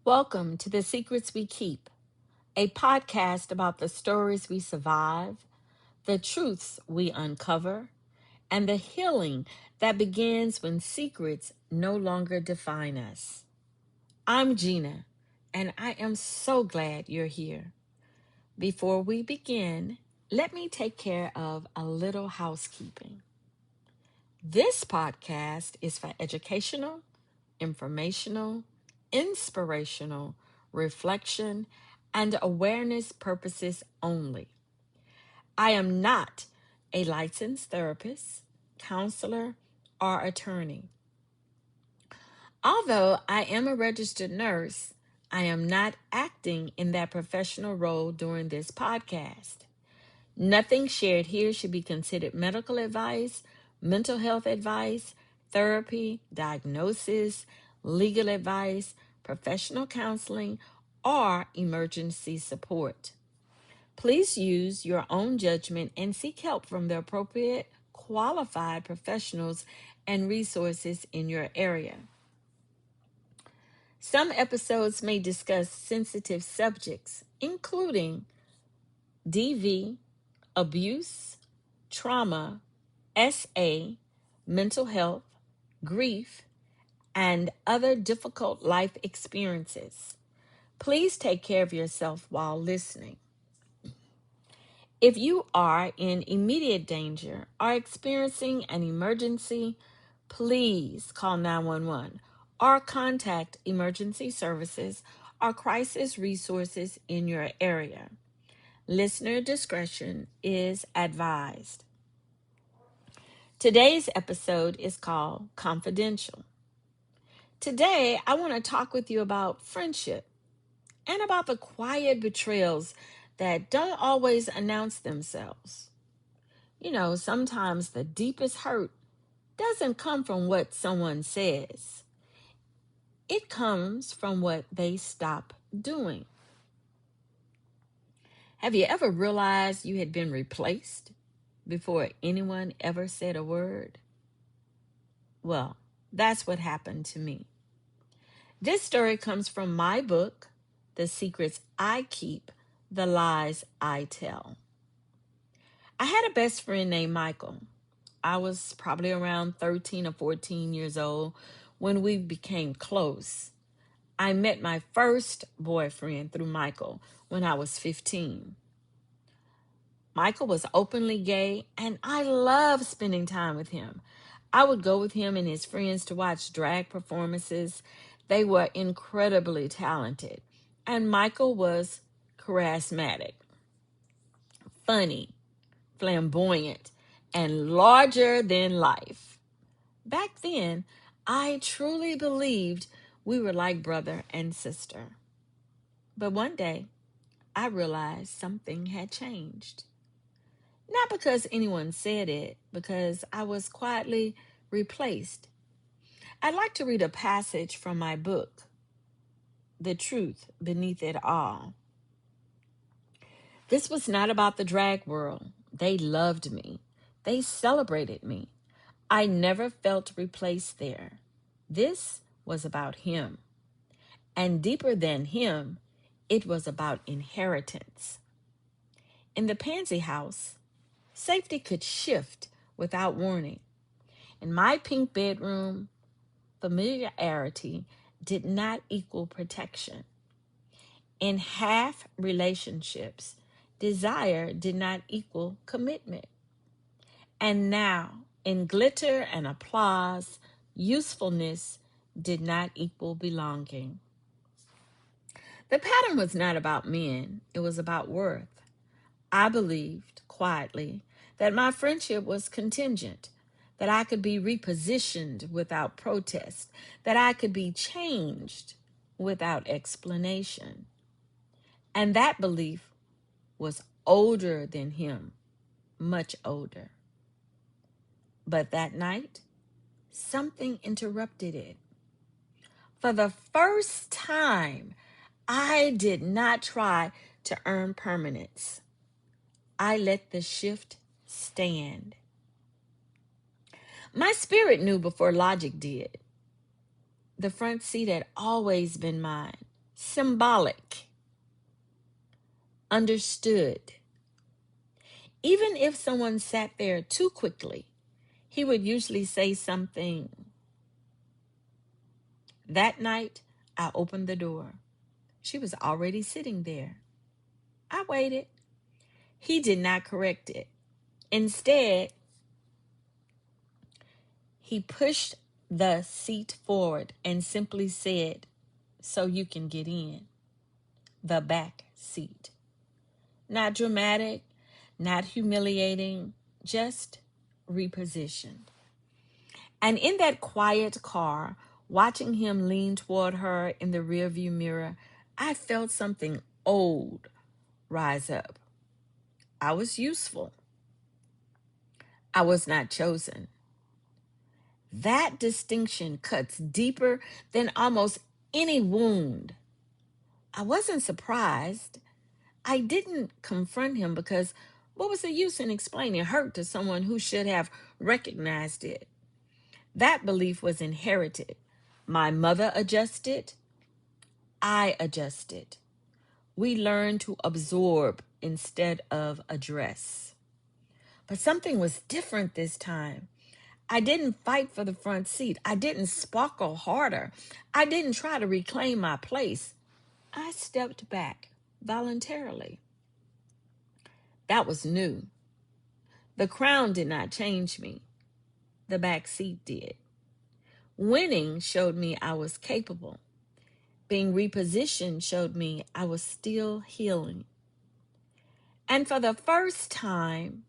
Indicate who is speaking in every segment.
Speaker 1: Welcome to The Secrets We Keep, a podcast about the stories we survive, the truths we uncover, and the healing that begins when secrets no longer define us. I'm Gina, and I am so glad you're here. Before we begin, let me take care of a little housekeeping. This podcast is for educational, informational, inspirational, reflection, and awareness purposes only. I am not a licensed therapist, counselor, or attorney. Although I am a registered nurse, I am not acting in that professional role during this podcast. Nothing shared here should be considered medical advice, mental health advice, therapy, diagnosis, legal advice, professional counseling, or emergency support. Please use your own judgment and seek help from the appropriate qualified professionals and resources in your area. Some episodes may discuss sensitive subjects, including DV, abuse, trauma, SA, mental health, grief, and other difficult life experiences. Please take care of yourself while listening. If you are in immediate danger or experiencing an emergency, please call 911 or contact emergency services or crisis resources in your area. Listener discretion is advised. Today's episode is called Confidential. Today, I want to talk with you about friendship and about the quiet betrayals that don't always announce themselves. Sometimes the deepest hurt doesn't come from what someone says. It comes from what they stop doing. Have you ever realized you had been replaced before anyone ever said a word? Well, that's what happened to me. This story comes from my book, The Secrets I Keep, The Lies I Tell. I had a best friend named Michael. I was probably around 13 or 14 years old when we became close. I met my first boyfriend through Michael when I was 15. Michael was openly gay, and I loved spending time with him. I would go with him and his friends to watch drag performances. They were incredibly talented, and Michael was charismatic, funny, flamboyant, and larger than life. Back then, I truly believed we were like brother and sister. But one day, I realized something had changed. Not because anyone said it, because I was quietly replaced. I'd like to read a passage from my book, The Truth Beneath It All. This was not about the drag world. They loved me. They celebrated me. I never felt replaced there. This was about him. And deeper than him, it was about inheritance. In the Pansy House, safety could shift without warning. In my pink bedroom, familiarity did not equal protection. In half relationships, desire did not equal commitment. And now, in glitter and applause, usefulness did not equal belonging. The pattern was not about men, it was about worth. I believed, quietly, that my friendship was contingent, that I could be repositioned without protest, that I could be changed without explanation. And that belief was older than him, much older. But that night, something interrupted it. For the first time, I did not try to earn permanence. I let the shift stand. My spirit knew before logic did. The front seat had always been mine, symbolic, understood. Even if someone sat there too quickly, he would usually say something. That night, I opened the door. She was already sitting there. I waited. He did not correct it. Instead, he pushed the seat forward and simply said, "So you can get in." The back seat. Not dramatic, not humiliating, just repositioned. And in that quiet car, watching him lean toward her in the rearview mirror, I felt something old rise up. I was useful. I was not chosen. That distinction cuts deeper than almost any wound. I wasn't surprised. I didn't confront him because what was the use in explaining hurt to someone who should have recognized it? That belief was inherited. My mother adjusted. I adjusted. We learned to absorb instead of address. But something was different this time. I didn't fight for the front seat. I didn't sparkle harder. I didn't try to reclaim my place. I stepped back voluntarily. That was new. The crown did not change me. The back seat did. Winning showed me I was capable. Being repositioned showed me I was still healing. And for the first time,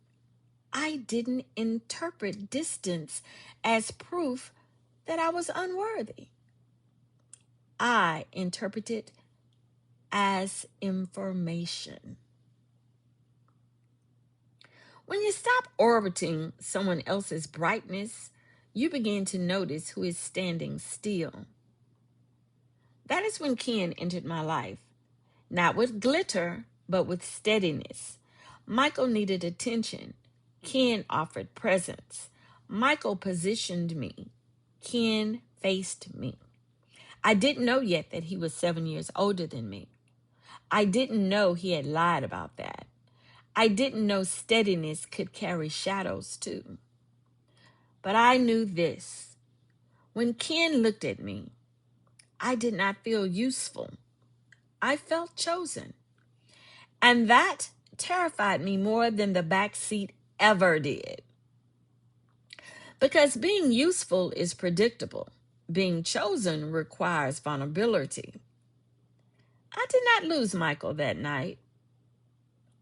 Speaker 1: I didn't interpret distance as proof that I was unworthy. I interpreted as information. When you stop orbiting someone else's brightness, you begin to notice who is standing still. That is when Ken entered my life, not with glitter, but with steadiness. Michael needed attention. Ken offered presence. Michael positioned me. Ken faced me. I didn't know yet that he was 7 years older than me. I didn't know he had lied about that. I didn't know steadiness could carry shadows too. But I knew this. When Ken looked at me, I did not feel useful. I felt chosen. And that terrified me more than the back seat ever did. Because being useful is predictable. Being chosen requires vulnerability. I did not lose Michael that night.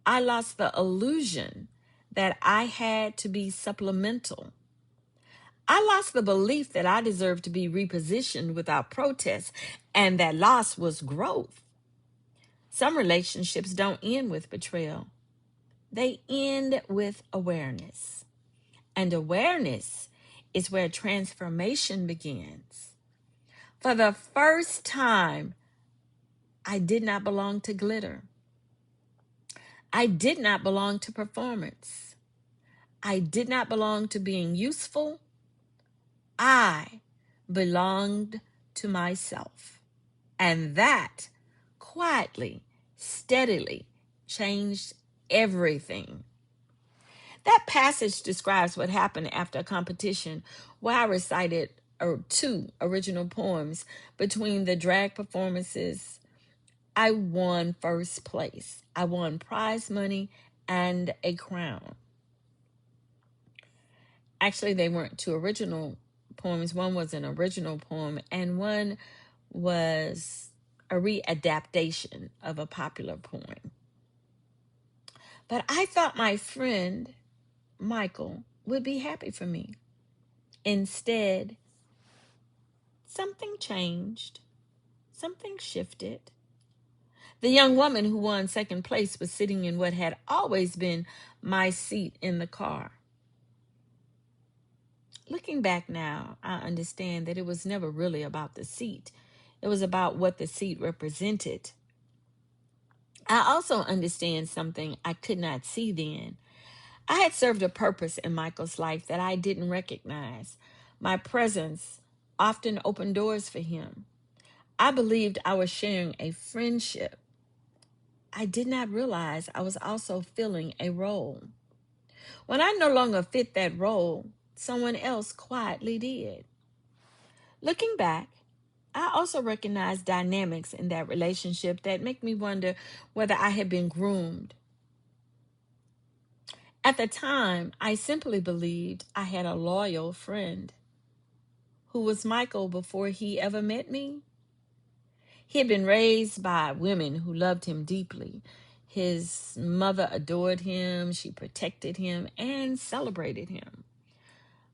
Speaker 1: I lost the illusion that I had to be supplemental. I lost the belief that I deserved to be repositioned without protest, and that loss was growth. Some relationships don't end with betrayal. They end with awareness. And awareness is where transformation begins. For the first time, I did not belong to glitter. I did not belong to performance. I did not belong to being useful. I belonged to myself. And that quietly, steadily changed everything. That passage describes what happened after a competition where I recited two original poems. Between the drag performances, I won first place. I won prize money and a crown. Actually, they weren't two original poems. One was an original poem, and one was a readaptation of a popular poem. But I thought my friend Michael would be happy for me. Instead, something changed. Something shifted. The young woman who won second place was sitting in what had always been my seat in the car. Looking back now, I understand that it was never really about the seat. It was about what the seat represented. I also understand something I could not see then. I had served a purpose in Michael's life that I didn't recognize. My presence often opened doors for him. I believed I was sharing a friendship. I did not realize I was also filling a role. When I no longer fit that role, someone else quietly did. Looking back, I also recognize dynamics in that relationship that make me wonder whether I had been groomed. At the time, I simply believed I had a loyal friend who was Michael before he ever met me. He had been raised by women who loved him deeply. His mother adored him, she protected him, and celebrated him.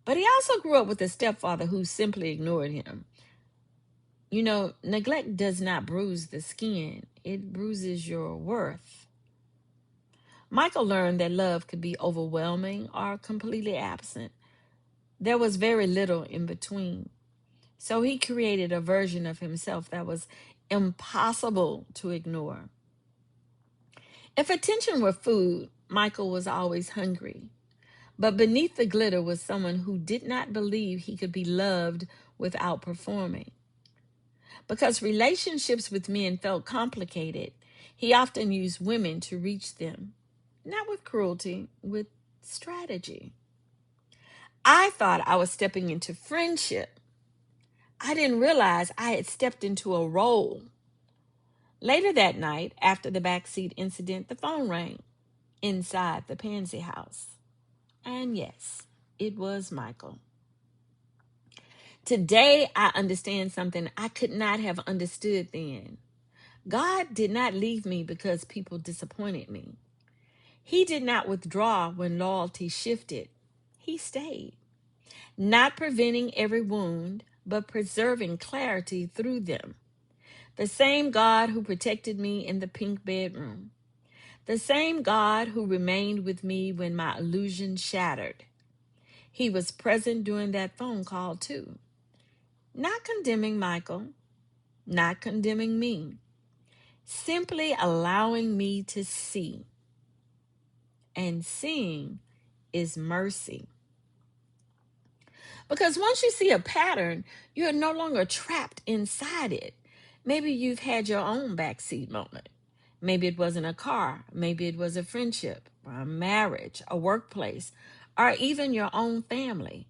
Speaker 1: But he also grew up with a stepfather who simply ignored him. You know, neglect does not bruise the skin, it bruises your worth. Michael learned that love could be overwhelming or completely absent. There was very little in between. So he created a version of himself that was impossible to ignore. If attention were food, Michael was always hungry. But beneath the glitter was someone who did not believe he could be loved without performing. Because relationships with men felt complicated, he often used women to reach them. Not with cruelty, with strategy. I thought I was stepping into friendship. I didn't realize I had stepped into a role. Later that night, after the backseat incident, the phone rang inside the Pansy house. And yes, it was Michael. Today, I understand something I could not have understood then. God did not leave me because people disappointed me. He did not withdraw when loyalty shifted. He stayed, not preventing every wound, but preserving clarity through them. The same God who protected me in the pink bedroom. The same God who remained with me when my illusion shattered. He was present during that phone call too. Not condemning Michael, not condemning me, simply allowing me to see. And seeing is mercy. Because once you see a pattern, you're no longer trapped inside it. Maybe you've had your own backseat moment. Maybe it wasn't a car. Maybe it was a friendship, or a marriage, a workplace, or even your own family.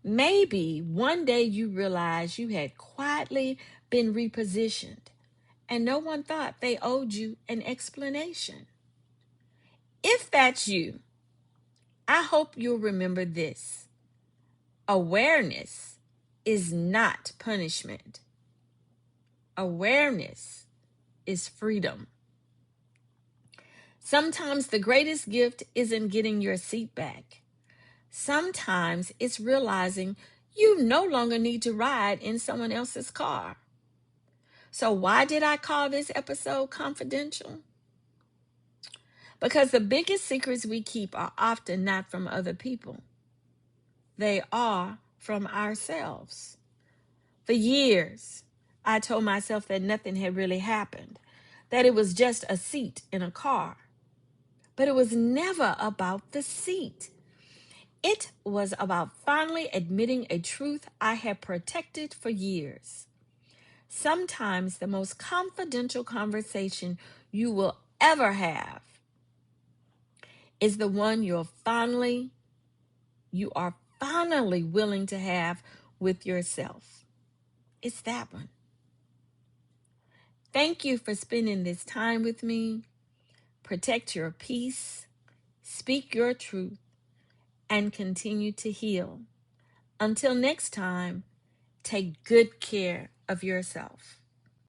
Speaker 1: Maybe one day you realized you had quietly been repositioned and no one thought they owed you an explanation. If that's you, I hope you'll remember this. Awareness is not punishment. Awareness is freedom. Sometimes the greatest gift isn't getting your seat back. Sometimes it's realizing you no longer need to ride in someone else's car. So why did I call this episode confidential? Because the biggest secrets we keep are often not from other people. They are from ourselves. For years, I told myself that nothing had really happened, that it was just a seat in a car. But it was never about the seat. It was about finally admitting a truth I had protected for years. Sometimes the most confidential conversation you will ever have is the one you are finally willing to have with yourself. It's that one. Thank you for spending this time with me. Protect your peace, speak your truth, and continue to heal. Until next time, take good care of yourself.